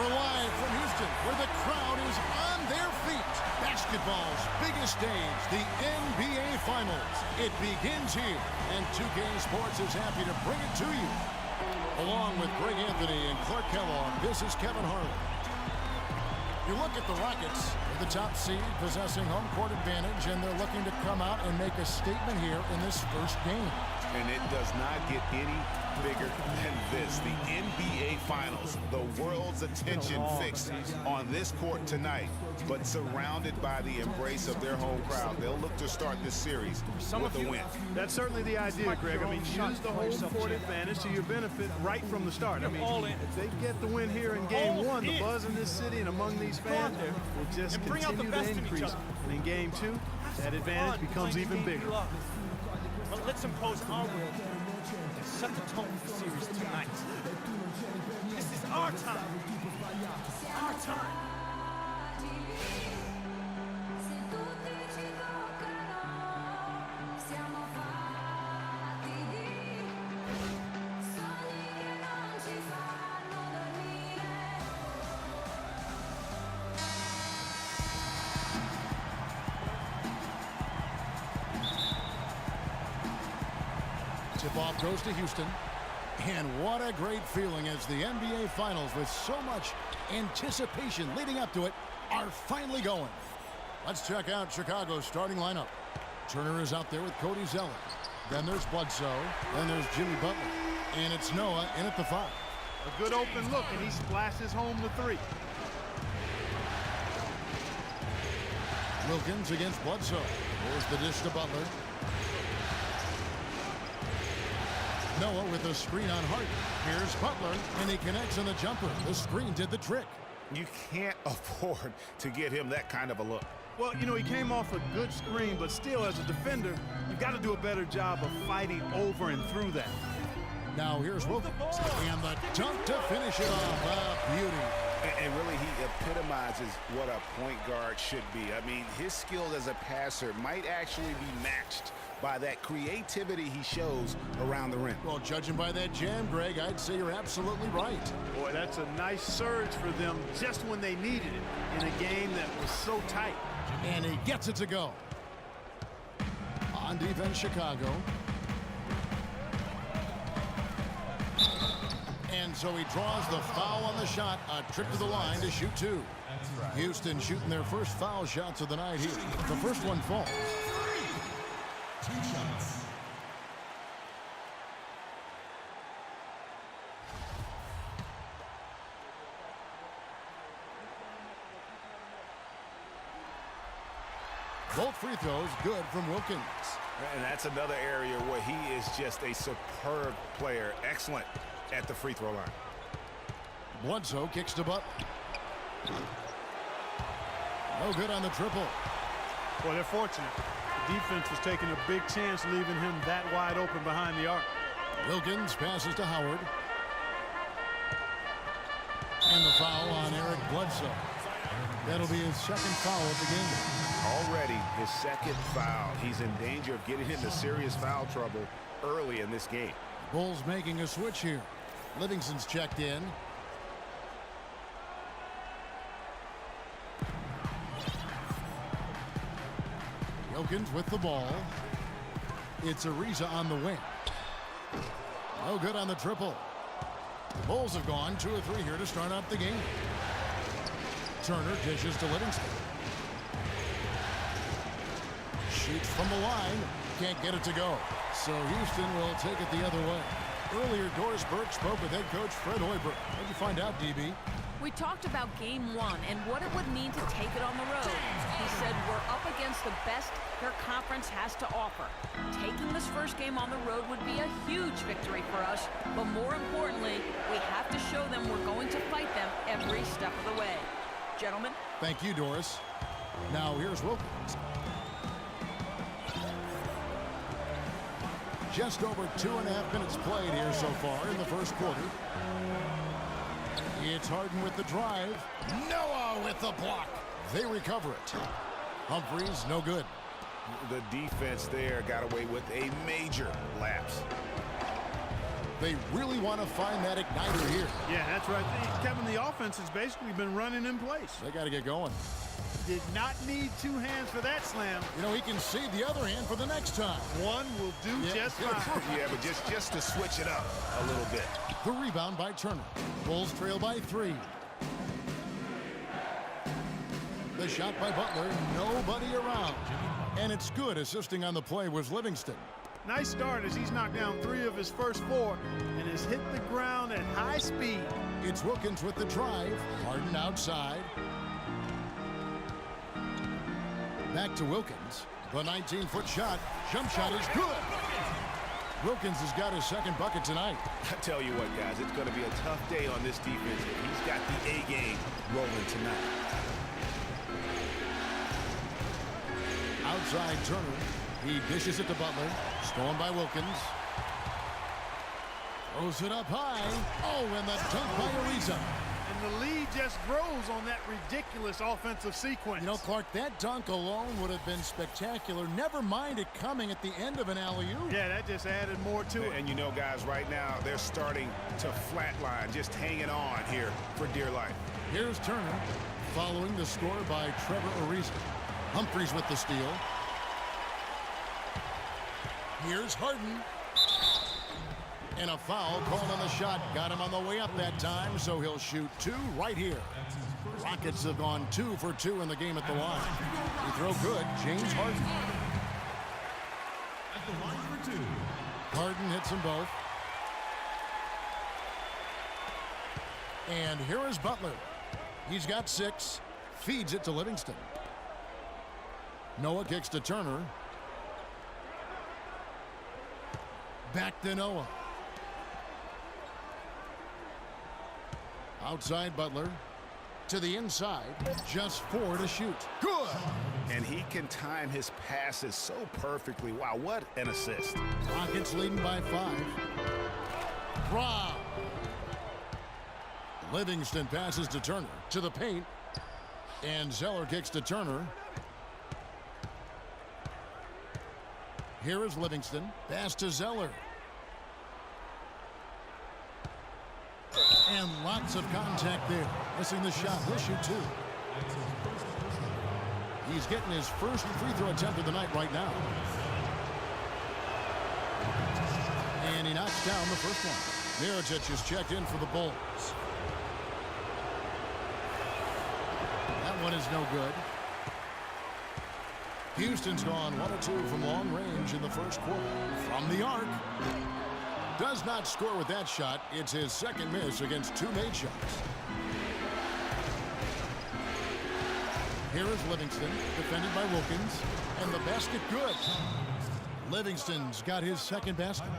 We're live from Houston, where the crowd is on their feet. Basketball's biggest stage, the NBA Finals. It begins here, and 2K Sports is happy to bring it to you. Along with Greg Anthony and Clark Kellogg, this is Kevin Harlan. You look at the Rockets, the top seed, possessing home court advantage, and they're looking to come out and make a statement here in this first game. And it does not get any bigger than this. The NBA Finals, the world's attention fixed on this court tonight, but surrounded by the embrace of their home crowd. They'll look to start this series with a win. That's certainly the idea, Greg. I mean, use the home court advantage to your benefit right from the start. I mean, if they get the win here in game one, the buzz in this city and among these fans will just continue to increase. And in game two, that advantage becomes even bigger. But let's impose our will and set the tone for the series tonight. This is our time. Our time. Tip-off goes to Houston. And what a great feeling as the NBA Finals, with so much anticipation leading up to it, are finally going. Let's check out Chicago's starting lineup. Turner is out there with Cody Zeller. Then there's Bledsoe. Then there's Jimmy Butler. And it's Noah in at the 5. A good open look, and he splashes home the 3. Wilkins against Bledsoe. There's the dish to Butler. Noah with a screen on Hart. Here's Butler, and he connects on the jumper. The screen did the trick. You can't afford to give him that kind of a look. Well, you know, he came off a good screen, but still, as a defender, you've got to do a better job of fighting over and through that. Now here's Wilkins, and the dunk to finish it off. A beauty. And really, he epitomizes what a point guard should be. I mean, his skill as a passer might actually be matched by that creativity he shows around the rim. Well, judging by that jam, Greg, I'd say you're absolutely right. Boy, that's a nice surge for them just when they needed it in a game that was so tight. And he gets it to go. On defense, Chicago. And so he draws the foul on the shot. A trip to the line to shoot 2. Houston shooting their first foul shots of the night here. The first one falls. 2 shots. Both free throws good from Wilkins. And that's another area where he is just a superb player. Excellent at the free throw line. Bledsoe kicks to Butler. No good on the triple. Well, they're fortunate. The defense was taking a big chance leaving him that wide open behind the arc. Wilkins passes to Howard. And the foul on Eric Bledsoe. That'll be his second foul of the game. Already his second foul. He's in danger of getting into serious foul trouble early in this game. Bulls making a switch here. Livingston's checked in. Wilkins with the ball. It's Ariza on the wing. No good on the triple. The Bulls have gone 2 or 3 here to start out the game. Turner dishes to Livingston. Shoots from the line. Can't get it to go. So Houston will take it the other way. Earlier, Doris Burke spoke with head coach Fred Hoiberg. What did you find out, DB? We talked about game 1 and what it would mean to take it on the road. He said we're up against the best their conference has to offer. Taking this first game on the road would be a huge victory for us, but more importantly, we have to show them we're going to fight them every step of the way. Gentlemen. Thank you, Doris. Now here's Wilkins. Just over 2.5 minutes played here so far in the first quarter. It's Harden with the drive. Noah with the block. They recover it. Humphries, no good. The defense there got away with a major lapse. They really want to find that igniter here. Yeah, that's right. Kevin, the offense has basically been running in place. They got to get going. Did not need two hands for that slam. You know, he can save the other hand for the next time. One will do just fine. Yeah, but just to switch it up a little bit. The rebound by Turner. Bulls trail by 3. The shot by Butler. Nobody around. And it's good. Assisting on the play was Livingston. Nice start as he's knocked down 3 of his first 4 and has hit the ground at high speed. It's Wilkins with the drive. Harden outside. Back to Wilkins. The 19-foot shot. Jump shot is good. Wilkins has got his second bucket tonight. I tell you what, guys, it's going to be a tough day on this defense if he's got the A game rolling tonight. Outside Turner. He dishes it to Butler. Stolen by Wilkins. Throws it up high. Oh, and the dunk by Ariza. And the lead just grows on that ridiculous offensive sequence. You know, Clark, that dunk alone would have been spectacular. Never mind it coming at the end of an alley-oop. Yeah, that just added more to it. And you know, guys, right now, they're starting to flatline, just hanging on here for dear life. Here's Turner, following the score by Trevor Ariza. Humphries with the steal. Here's Harden. And a foul called on the shot. Got him on the way up that time, so he'll shoot 2 right here. Rockets have gone 2 for 2 in the game at the line. He throw good. James Harden. At the line for 2. Harden hits them both. And here is Butler. He's got 6. Feeds it to Livingston. Noah kicks to Turner. Back to Noah. Outside Butler. To the inside. Just 4 to shoot. Good! And he can time his passes so perfectly. Wow, what an assist. Rockets leading by 5. Rob. Livingston passes to Turner. To the paint. And Zeller kicks to Turner. Here is Livingston. Pass to Zeller. And lots of contact there. Missing the shot. He'll shoot 2. He's getting his first free throw attempt of the night right now. And he knocks down the first one. Mirotic is checked in for the Bulls. That one is no good. Houston's gone 1 of 2 from long range in the first quarter. From the arc. Does not score with that shot. It's his second miss against 2 made shots. Here is Livingston, defended by Wilkins, and the basket good. Livingston's got his second basket.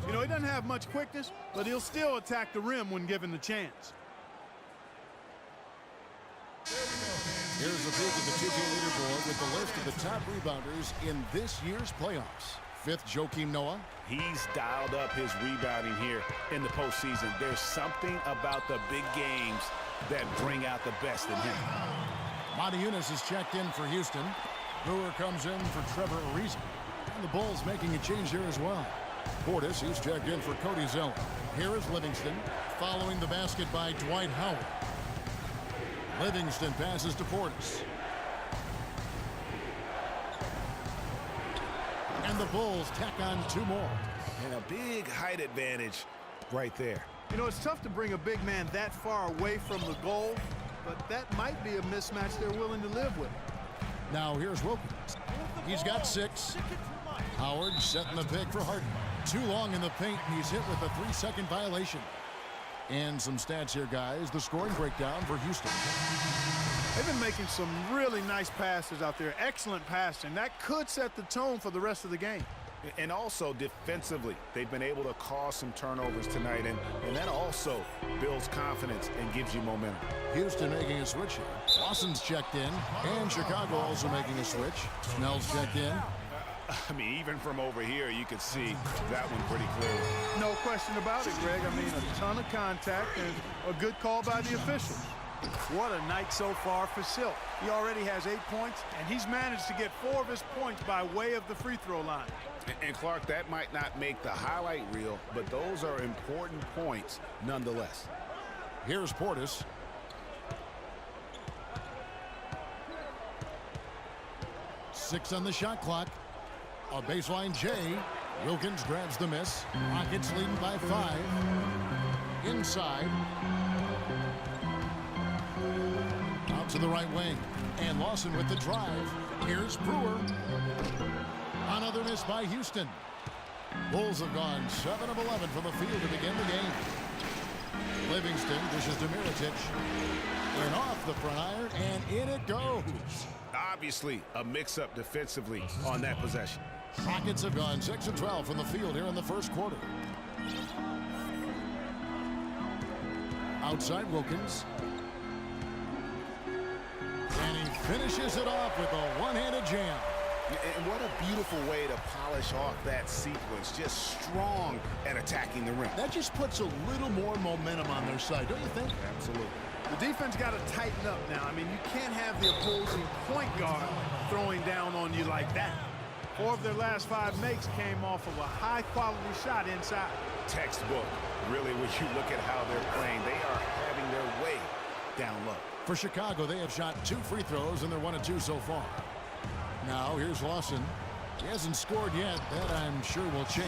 You know, he doesn't have much quickness, but he'll still attack the rim when given the chance. Here's a peek at the 2K leaderboard with the list of the top rebounders in this year's playoffs. 5th, Joakim Noah. He's dialed up his rebounding here in the postseason. There's something about the big games that bring out the best in him. Monty Eunice is checked in for Houston. Brewer comes in for Trevor Ariza. And the Bulls making a change here as well. Portis, he's checked in for Cody Zeller. Here is Livingston, following the basket by Dwight Howard. Livingston passes to Portis. And the Bulls tack on 2 more. And a big height advantage right there. You know, it's tough to bring a big man that far away from the goal, but that might be a mismatch they're willing to live with. Now here's Wilkins. He's got 6. Howard setting the pick for Harden. Too long in the paint, and he's hit with a 3-second violation. And some stats here, guys. The scoring breakdown for Houston. They've been making some really nice passes out there. Excellent passing. That could set the tone for the rest of the game. And also defensively, they've been able to cause some turnovers tonight, and that also builds confidence and gives you momentum. Houston making a switch here. Lawson's checked in, and Chicago also making a switch. Snell's checked in. I mean, even from over here, you could see that one pretty clearly. No question about it, Greg. I mean, a ton of contact and a good call by the officials. What a night so far for Silk. He already has 8 points, and he's managed to get 4 of his points by way of the free throw line. And Clark, that might not make the highlight reel, but those are important points nonetheless. Here's Portis. Six on the shot clock. A baseline J. Wilkins grabs the miss. Rockets leading by 5. Inside. Out to the right wing. And Lawson with the drive. Here's Brewer. Another miss by Houston. Bulls have gone 7 of 11 from the field to begin the game. Livingston dishes to Mirotic. And off the front iron, and in it goes. Obviously, a mix-up defensively on that possession. Rockets have gone 6 of 12 from the field here in the first quarter. Outside Wilkins. And he finishes it off with a one-handed jam. And what a beautiful way to polish off that sequence. Just strong at attacking the rim. That just puts a little more momentum on their side, don't you think? Absolutely. The defense got to tighten up now. I mean, you can't have the opposing point guard throwing down on you like that. 4 of their last 5 makes came off of a high-quality shot inside. Textbook. Really, when you look at how they're playing, they are having their way down low. For Chicago, they have shot 2 free throws, and they're 1 of 2 so far. Now, here's Lawson. He hasn't scored yet. That, I'm sure, will change.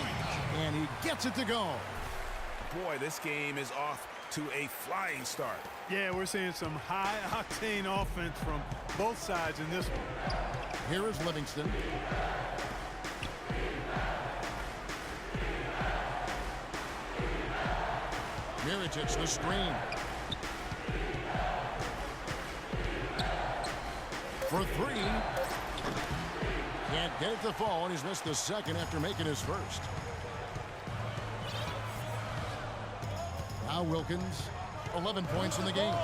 And he gets it to go. Boy, this game is off to a flying start. Yeah, we're seeing some high-octane offense from both sides in this one. Here is Livingston. Mirotic the screen. For 3. Can't get it to fall, and he's missed the second after making his first. Now Wilkins, 11 points in the game.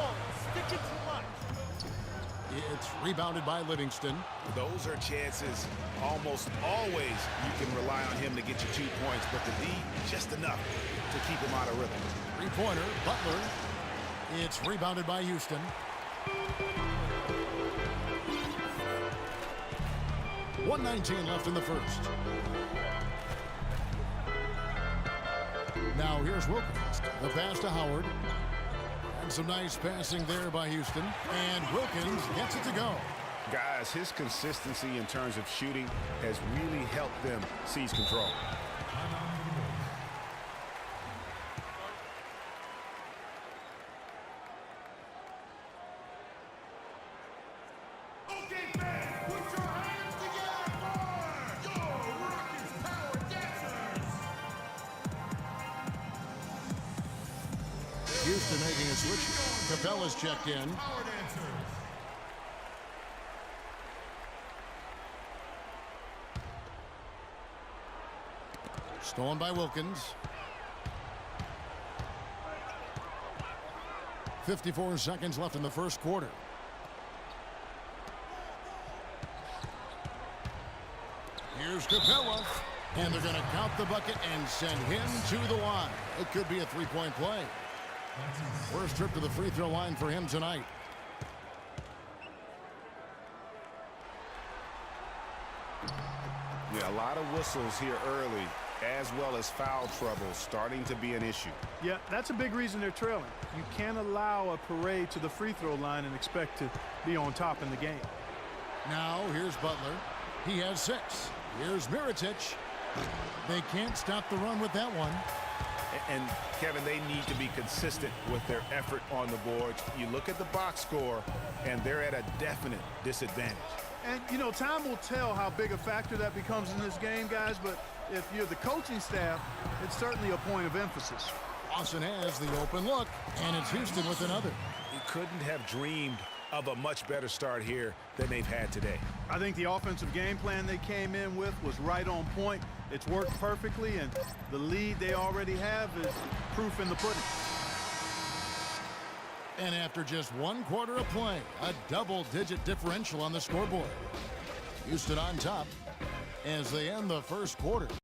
It's rebounded by Livingston. Those are chances almost always you can rely on him to get you 2 points, but the D, just enough to keep him out of rhythm. Three-pointer, Butler. It's rebounded by Houston. .119 left in the first. Now here's Wilkins. The pass to Howard. And some nice passing there by Houston. And Wilkins gets it to go. Guys, his consistency in terms of shooting has really helped them seize control. Houston making a switch. Capella's checked in. Stolen by Wilkins. 54 seconds left in the first quarter. Here's Capella. And they're going to count the bucket and send him to the line. It could be a three-point play. First trip to the free throw line for him tonight. Yeah, a lot of whistles here early, as well as foul trouble starting to be an issue. Yeah, that's a big reason they're trailing. You can't allow a parade to the free throw line and expect to be on top in the game. Now here's Butler. He has 6. Here's Mirotic. They can't stop the run with that one. And Kevin, they need to be consistent with their effort on the boards. You look at the box score, and they're at a definite disadvantage. And, you know, time will tell how big a factor that becomes in this game, guys, but if you're the coaching staff, it's certainly a point of emphasis. Lawson has the open look, and it's Houston with another. You couldn't have dreamed of a much better start here than they've had today. I think the offensive game plan they came in with was right on point. It's worked perfectly, and the lead they already have is proof in the pudding. And after just 1 quarter of play, a double-digit differential on the scoreboard. Houston on top as they end the first quarter.